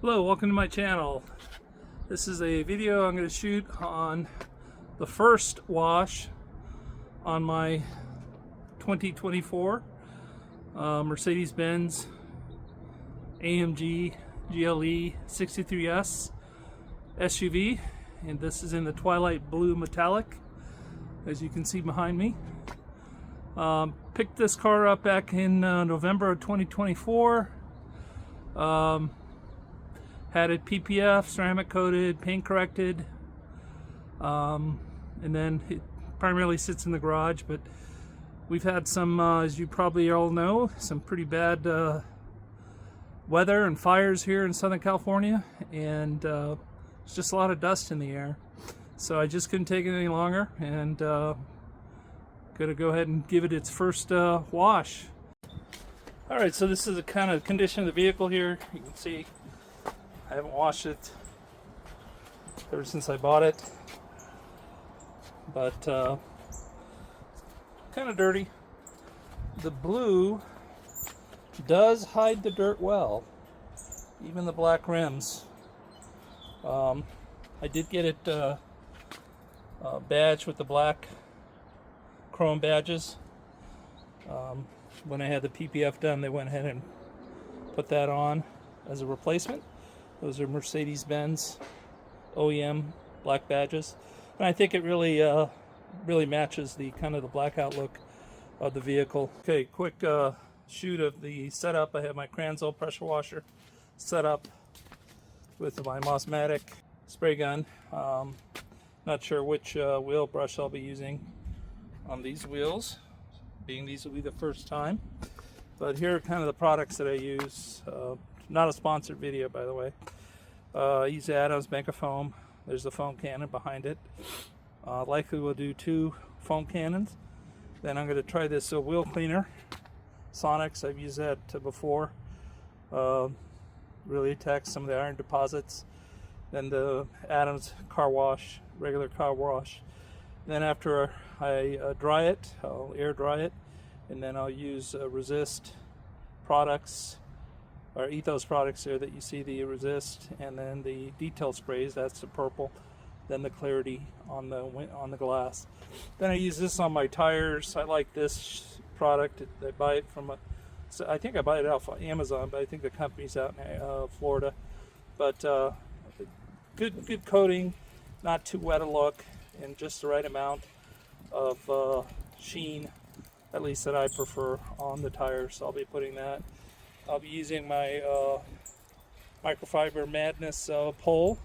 Hello, welcome to my channel. This is a video I'm going to shoot on the first wash on my 2024 Mercedes-Benz AMG GLE63s SUV, and this is in the twilight blue metallic, as you can see behind me. Picked this car up back in November of 2024. Had it PPF, ceramic coated, paint corrected, and then it primarily sits in the garage, but we've had some, as you probably all know, some pretty bad weather and fires here in Southern California, and it's just a lot of dust in the air. So I just couldn't take it any longer, and gonna go ahead and give it its first wash. Alright, so this is the kind of condition of the vehicle here. You can see I haven't washed it ever since I bought it, but kind of dirty. The blue does hide the dirt well, even the black rims. I did get it badged with the black chrome badges. When I had the PPF done, they went ahead and put that on as a replacement. Those are Mercedes-Benz OEM black badges, and I think it really matches the kind of the blackout look of the vehicle. Okay, quick shoot of the setup. I have my Kranzel pressure washer set up with my Mosmatic spray gun. Not sure which wheel brush I'll be using on these wheels, being these will be the first time. But here are kind of the products that I use. Not a sponsored video, by the way. I use Adams Bank of Foam. There's the foam cannon behind it. Likely we'll do 2 foam cannons. Then I'm going to try this wheel cleaner, Sonics. I've used that before. Really attacks some of the iron deposits. Then the Adams car wash, regular car wash. Then after I dry it, I'll air dry it, and then I'll use Resist products, or Ethos products there that you see, the Resist, and then the detail sprays. That's the purple. Then the Clarity on the glass. Then I use this on my tires. I like this product. I buy it from I think I buy it off of Amazon, but I think the company's out in Florida. But good coating, not too wet a look, and just the right amount of sheen, at least that I prefer, on the tires. So I'll be putting that. I'll be using my microfiber Madness pole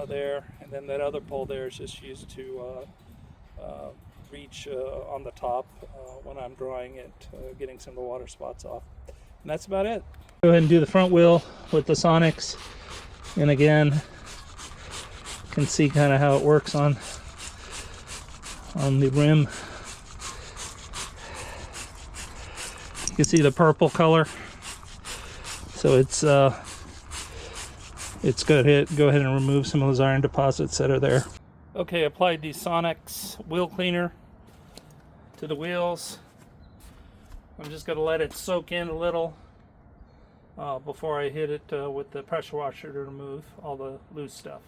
there, and then that other pole there is just used to reach on the top when I'm drying it, getting some of the water spots off. And that's about it. Go ahead and do the front wheel with the Sonics, and again, you can see kind of how it works on the rim. You can see the purple color. So it's good. Go ahead and remove some of those iron deposits that are there. Okay, applied the Sonics wheel cleaner to the wheels. I'm just going to let it soak in a little before I hit it with the pressure washer to remove all the loose stuff.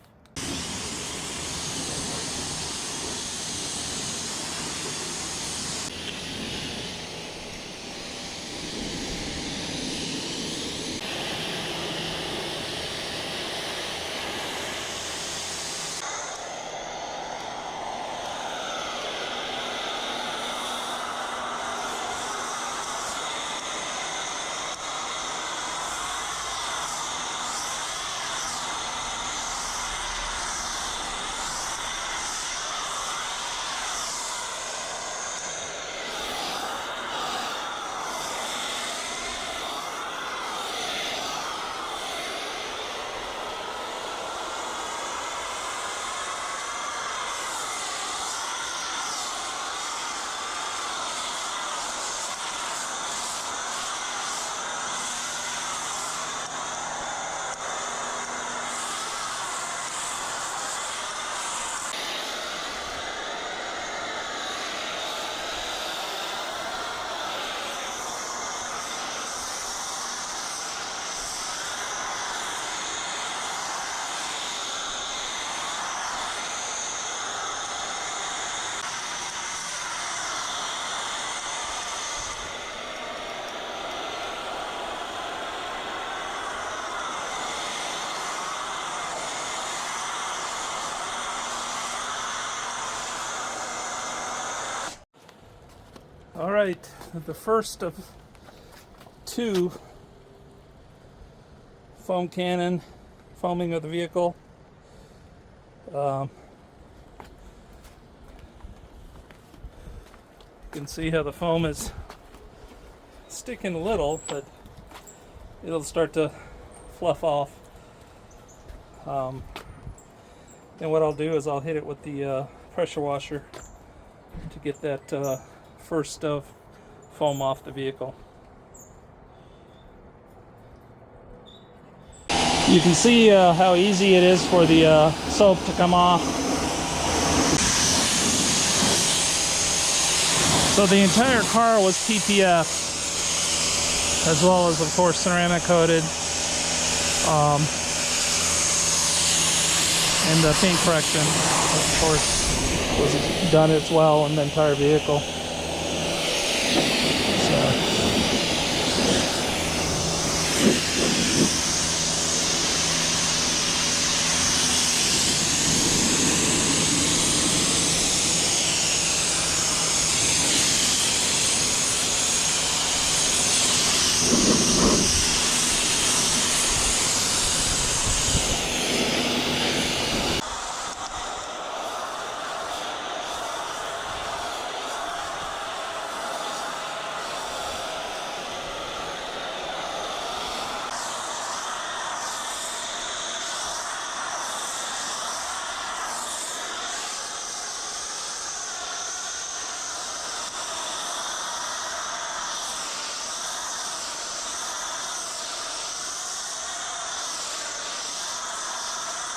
All right, the first of two foam cannon foaming of the vehicle. You can see how the foam is sticking a little, but it'll start to fluff off. Then what I'll do is I'll hit it with the pressure washer to get that first of foam off the vehicle. You can see how easy it is for the soap to come off. So the entire car was PPF, as well as, of course, ceramic coated, and the paint correction, of course, was done as well in the entire vehicle.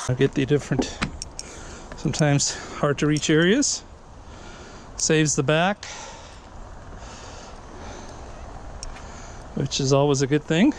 I get the different, sometimes hard to reach areas. Saves the back, which is always a good thing.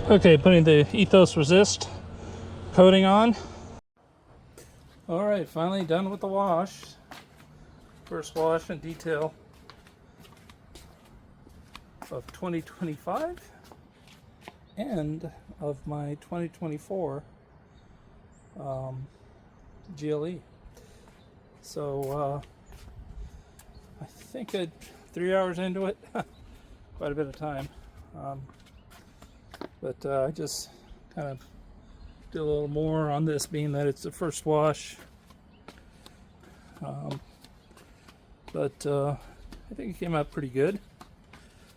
Okay, putting the Ethos Resist coating on. All right, finally done with the wash. First wash and detail of 2025 and of my 2024 GLE. So I think 3 hours into it, quite a bit of time. But I just kind of did a little more on this, being that it's the first wash. But I think it came out pretty good.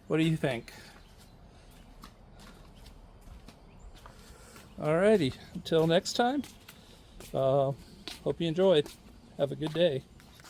What do you think? Alrighty, until next time, hope you enjoyed. Have a good day.